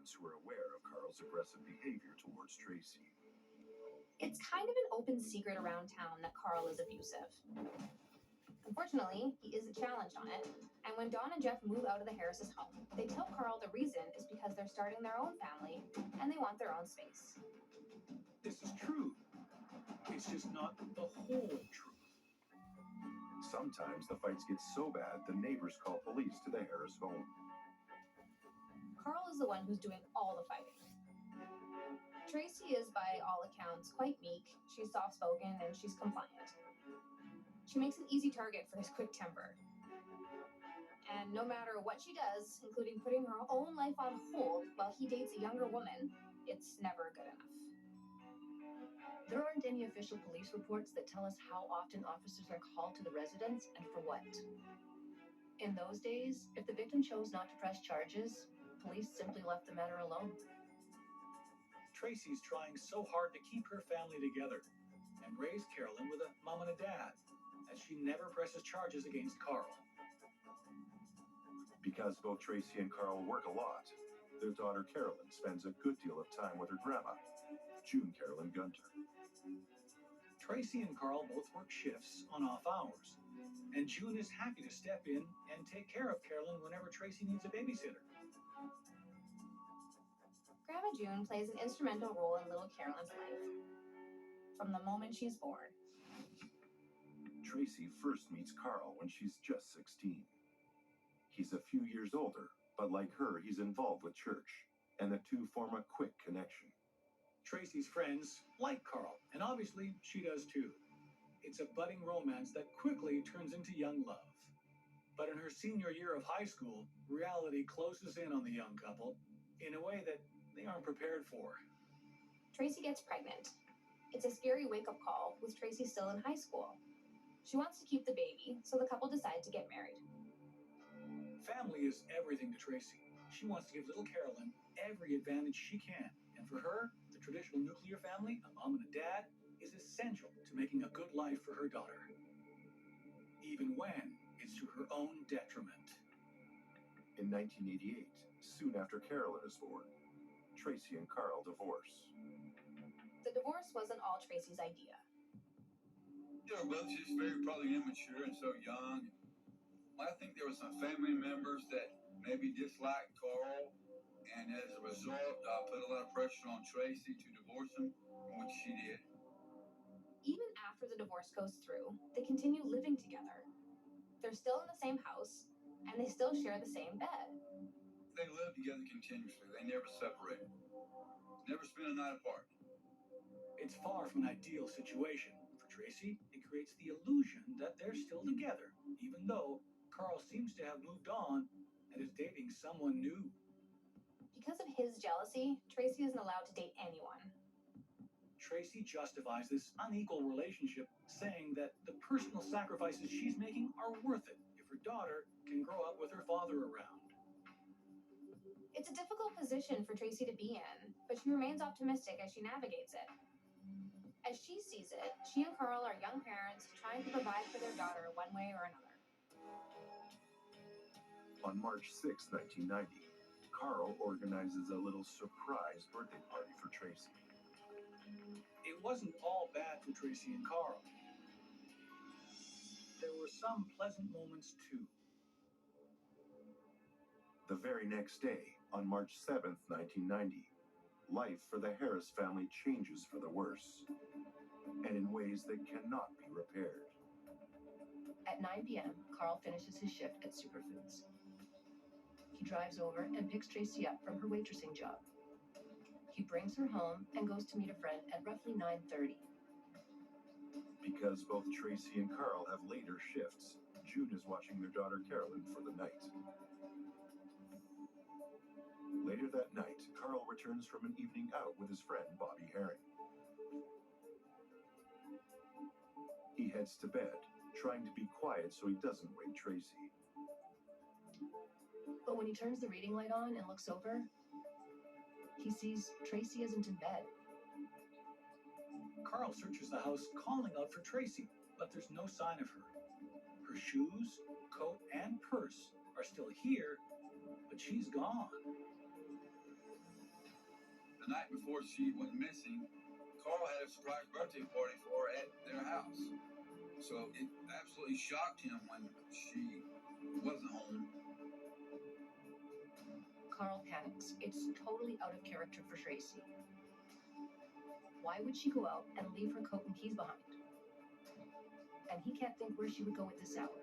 ones who are aware of Carl's aggressive behavior towards Tracy. It's kind of an open secret around town that Carl is abusive. Unfortunately, he isn't challenged on it, and when Dawn and Jeff move out of the Harris' home, they tell Carl the reason is because they're starting their own family and they want their own space. This is true. It's just not the whole truth. Sometimes the fights get so bad the neighbors call police to the Harris home. Carl is the one who's doing all the fighting. Tracy is, by all accounts, quite meek. She's soft-spoken and she's compliant. She makes an easy target for his quick temper. And no matter what she does, including putting her own life on hold while he dates a younger woman, it's never good enough. There aren't any official police reports that tell us how often officers are called to the residence and for what. In those days, if the victim chose not to press charges, police simply left the matter alone. Tracy's trying so hard to keep her family together and raise Carolyn with a mom and a dad, as she never presses charges against Carl. Because both Tracy and Carl work a lot, their daughter Carolyn spends a good deal of time with her grandma, June Carolyn Gunter. Tracy and Carl both work shifts on off hours, and June is happy to step in and take care of Carolyn whenever Tracy needs a babysitter. Grandma June plays an instrumental role in little Carolyn's life from the moment she's born. Tracy first meets Carl when she's just 16. He's a few years older, but like her, he's involved with church, and the two form a quick connection. Tracy's friends like Carl, and obviously she does too. It's a budding romance that quickly turns into young love. But in her senior year of high school, reality closes in on the young couple in a way that they aren't prepared for. Tracy gets pregnant. It's a scary wake-up call with Tracy still in high school. She wants to keep the baby, so the couple decide to get married. Family is everything to Tracy. She wants to give little Carolyn every advantage she can. And for her, the traditional nuclear family, a mom and a dad, is essential to making a good life for her daughter. Even when it's to her own detriment. In 1988, soon after Carolyn is born, Tracy and Carl divorce. The divorce wasn't all Tracy's idea. They were both just very probably immature and so young. I think there were some family members that maybe disliked Carl, and as a result, put a lot of pressure on Tracy to divorce him, which she did. Even after the divorce goes through, they continue living together. They're still in the same house, and they still share the same bed. They lived together continuously. They never separated. Never spent a night apart. It's far from an ideal situation. For Tracy, it creates the illusion that they're still together, even though Carl seems to have moved on and is dating someone new. Because of his jealousy, Tracy isn't allowed to date anyone. Tracy justifies this unequal relationship, saying that the personal sacrifices she's making are worth it if her daughter can grow up with her father around. It's a difficult position for Tracy to be in, but she remains optimistic as she navigates it. As she sees it, she and Carl are young parents trying to provide for their daughter one way or another. On March 6, 1990, Carl organizes a little surprise birthday party for Tracy. It wasn't all bad for Tracy and Carl. There were some pleasant moments too. The very next day, on March 7, 1990, life for the Harris family changes for the worse, and in ways that cannot be repaired. At 9 p.m., Carl finishes his shift at Superfoods. He drives over and picks Tracy up from her waitressing job. He brings her home and goes to meet a friend at roughly 9:30. Because both Tracy and Carl have later shifts, June is watching their daughter Carolyn for the night. Later that night, Carl returns from an evening out with his friend Bobby Herring. He heads to bed, trying to be quiet so he doesn't wake Tracy. But when he turns the reading light on and looks over, he sees Tracy isn't in bed. Carl searches the house, calling out for Tracy, but there's no sign of her. Her shoes, coat, and purse are still here, but she's gone. the night before she went missing, Carl had a surprise birthday party for her at their house. So it absolutely shocked him when she wasn't home. Carl panics. It's totally out of character for Tracy. Why would she go out and leave her coat and keys behind? And he can't think where she would go at this hour.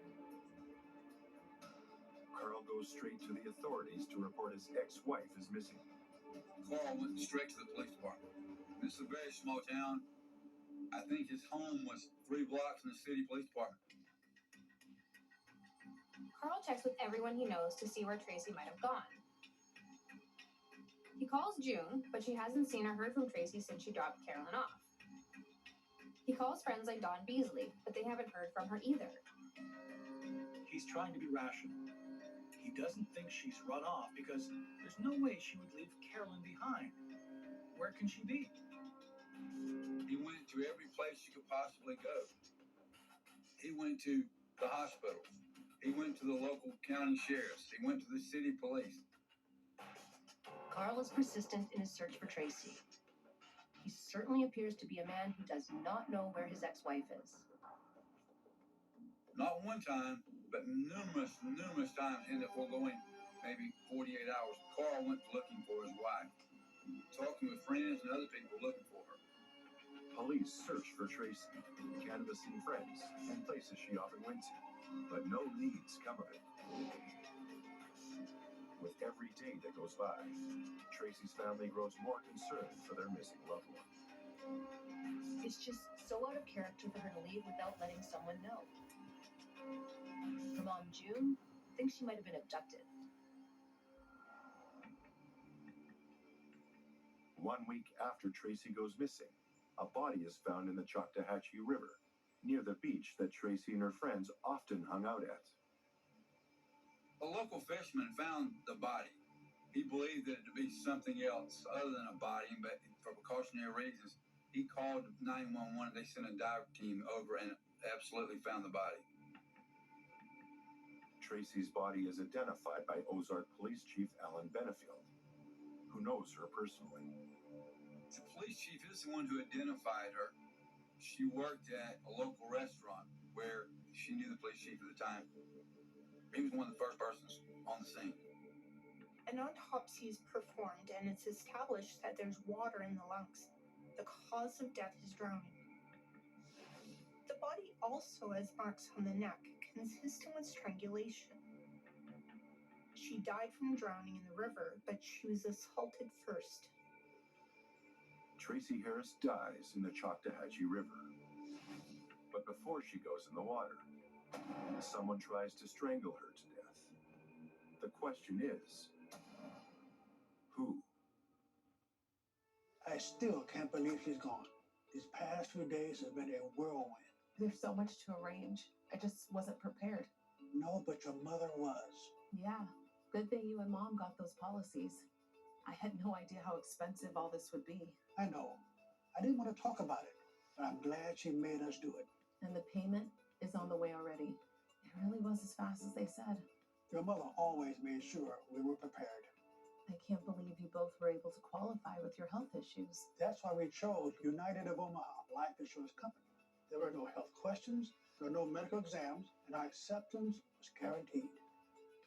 Carl goes straight to the authorities to report his ex-wife is missing. Carl went straight to the police department. This is a very small town. I think his home was 3 blocks from the city police department. Carl checks with everyone he knows to see where Tracy might have gone. He calls June, but she hasn't seen or heard from Tracy since she dropped Carolyn off. He calls friends like Dawn Beasley, but they haven't heard from her either. He's trying to be rational. He doesn't think she's run off because there's no way she would leave Carolyn behind. Where can she be? He went to every place she could possibly go. He went to the hospitals. He went to the local county sheriffs. He went to the city police. Carl is persistent in his search for Tracy. He certainly appears to be a man who does not know where his ex-wife is. Not one time, but numerous times in the foregoing maybe 48 hours, Carl went looking for his wife, talking with friends and other people looking for her. Police search for Tracy, canvassing friends and places she often went to, but no leads come of it. With every day that goes by, Tracy's family grows more concerned for their missing loved one. It's just so out of character for her to leave without letting someone know. Her mom, June, thinks she might have been abducted. 1 week after Tracy goes missing, a body is found in the Choctawhatchee River, near the beach that Tracy and her friends often hung out at. A local fisherman found the body. He believed that it to be something else other than a body, but for precautionary reasons, he called 911. They sent a dive team over and absolutely found the body. Tracy's body is identified by Ozark Police Chief Alan Benefield, who knows her personally. The police chief is the one who identified her. She worked at a local restaurant where she knew the police chief at the time. He was one of the first persons on the scene. An autopsy is performed and it's established that there's water in the lungs. The cause of death is drowning. The body also has marks on the neck, consistent with strangulation. She died from drowning in the river, but she was assaulted first. Tracy Harris dies in the Choctawhatchee River. But before she goes in the water, someone tries to strangle her to death. The question is, who? I still can't believe she's gone. These past few days have been a whirlwind. There's so much to arrange. I just wasn't prepared. No, but your mother was. Yeah, good thing you and Mom got those policies. I had no idea how expensive all this would be. I know. I didn't want to talk about it, but I'm glad she made us do it. And the payment is on the way already. It really was as fast as they said. Your mother always made sure we were prepared. I can't believe you both were able to qualify with your health issues. That's why we chose United of Omaha Life Insurance Company. There were no health questions, there were no medical exams, and our acceptance was guaranteed.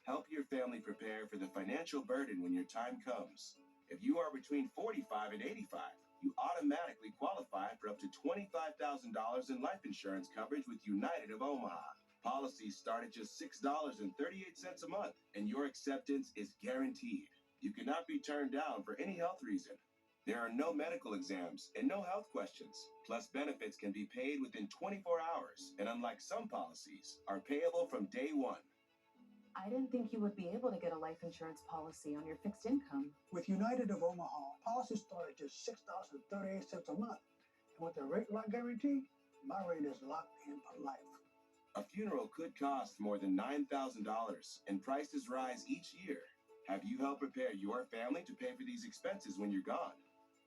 Help your family prepare for the financial burden when your time comes. If you are between 45 and 85, you automatically qualify for up to $25,000 in life insurance coverage with United of Omaha. Policies start at just $6.38 a month, and your acceptance is guaranteed. You cannot be turned down for any health reason. There are no medical exams and no health questions. Plus, benefits can be paid within 24 hours, and unlike some policies, are payable from day one. I didn't think you would be able to get a life insurance policy on your fixed income. With United of Omaha, policies start at just $6.38 a month. And with the rate lock guarantee, my rate is locked in for life. A funeral could cost more than $9,000, and prices rise each year. Have you helped prepare your family to pay for these expenses when you're gone?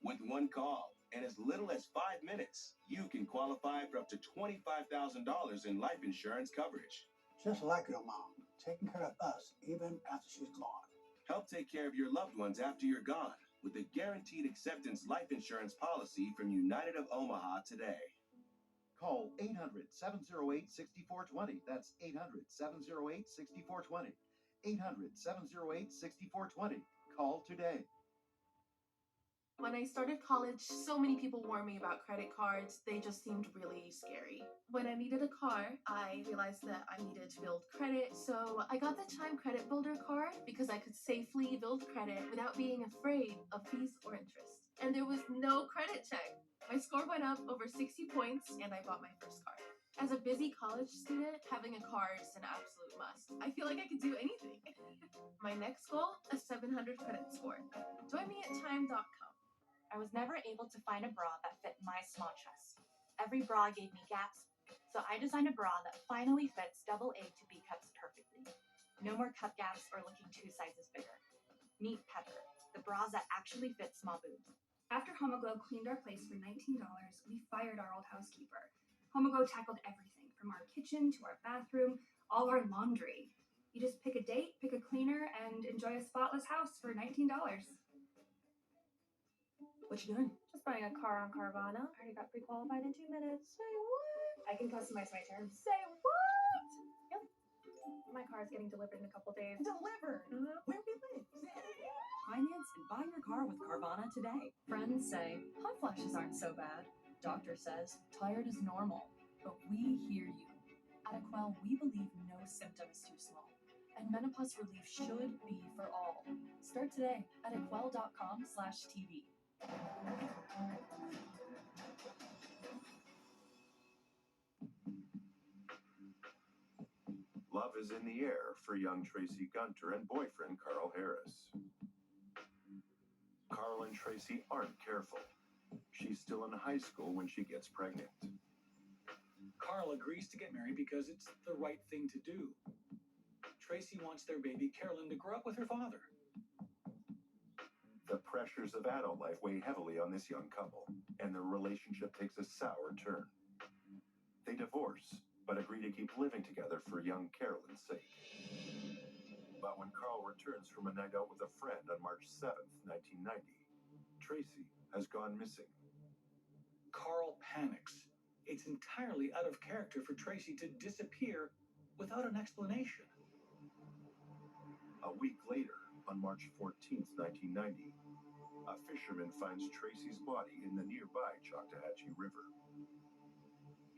With one call and as little as 5 minutes, you can qualify for up to $25,000 in life insurance coverage. Just like your mom, taking care of us even after she's gone. Help take care of your loved ones after you're gone with a guaranteed acceptance life insurance policy from United of Omaha today. Call 800-708-6420. That's 800-708-6420. 800-708-6420. Call today. When I started college, so many people warned me about credit cards. They just seemed really scary. When I needed a car, I realized that I needed to build credit, so I got the Chime Credit Builder card because I could safely build credit without being afraid of fees or interest. And there was no credit check. My score went up over 60 points, and I bought my first car. As a busy college student, having a car is an absolute must. I feel like I could do anything. My next goal, a 700 credit score. Join me at chime.com. I was never able to find a bra that fit my small chest. Every bra gave me gaps, so I designed a bra that finally fits AA to B cups perfectly. No more cup gaps or looking 2 sizes bigger. Meet Pepper, the bras that actually fit small boobs. After HomoGlow cleaned our place for $19, we fired our old housekeeper. HomoGlow tackled everything, from our kitchen to our bathroom, all our laundry. You just pick a date, pick a cleaner, and enjoy a spotless house for $19. What you doing? Just buying a car on Carvana. Already got pre-qualified in 2 minutes. Say what? I can customize my terms. Say what? Yep. My car's getting delivered in a couple days. Delivered? Mm-hmm. Where we live? Finance and buy your car with Carvana today. Friends say hot flashes aren't so bad. Doctor says tired is normal. But we hear you. At Quell, we believe no symptom is too small. And menopause relief should be for all. Start today at aquel.com/TV. Love is in the air for young Tracy Gunter and boyfriend Carl Harris. Carl and Tracy aren't careful. She's still in high school when she gets pregnant. Carl agrees to get married because it's the right thing to do. Tracy wants their baby Carolyn to grow up with her father. The pressures of adult life weigh heavily on this young couple, and their relationship takes a sour turn. They divorce, but agree to keep living together for young Carolyn's sake. But when Carl returns from a night out with a friend on March 7th, 1990, Tracy has gone missing. Carl panics. It's entirely out of character for Tracy to disappear without an explanation. A week later, on March 14th, 1990, a fisherman finds Tracy's body in the nearby Choctawhatchee River.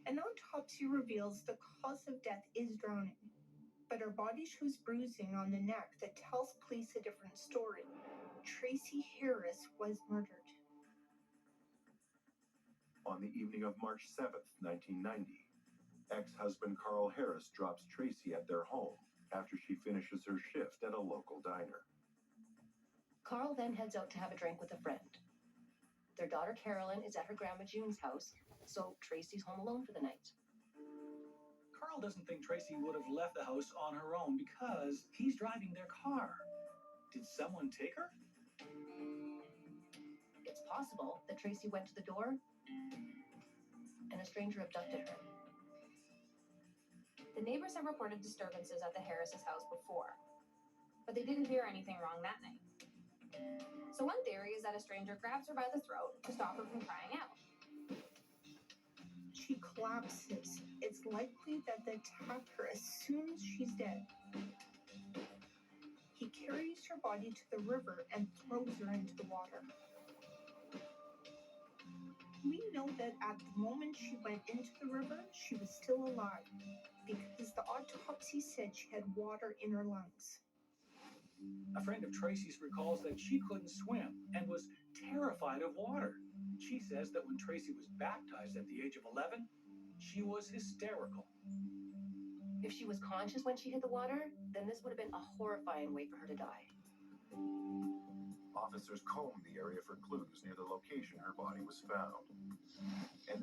An autopsy reveals the cause of death is drowning, but her body shows bruising on the neck that tells police a different story. Tracy Harris was murdered. On the evening of March 7th, 1990, ex-husband Carl Harris drops Tracy at their home after she finishes her shift at a local diner. Carl then heads out to have a drink with a friend. Their daughter Carolyn is at her grandma June's house, so Tracy's home alone for the night. Carl doesn't think Tracy would have left the house on her own because he's driving their car. Did someone take her? It's possible that Tracy went to the door and a stranger abducted her. The neighbors have reported disturbances at the Harris' house before, but they didn't hear anything wrong that night. So one theory is that a stranger grabs her by the throat to stop her from crying out. She collapses. It's likely that they attack her as soon as she's dead. He carries her body to the river and throws her into the water. We know that at the moment she went into the river, she was still alive, because the autopsy said she had water in her lungs. A friend of Tracy's recalls that she couldn't swim and was terrified of water. She says that when Tracy was baptized at the age of 11, she was hysterical. If she was conscious when she hit the water, then this would have been a horrifying way for her to die. Officers combed the area for clues near the location her body was found. And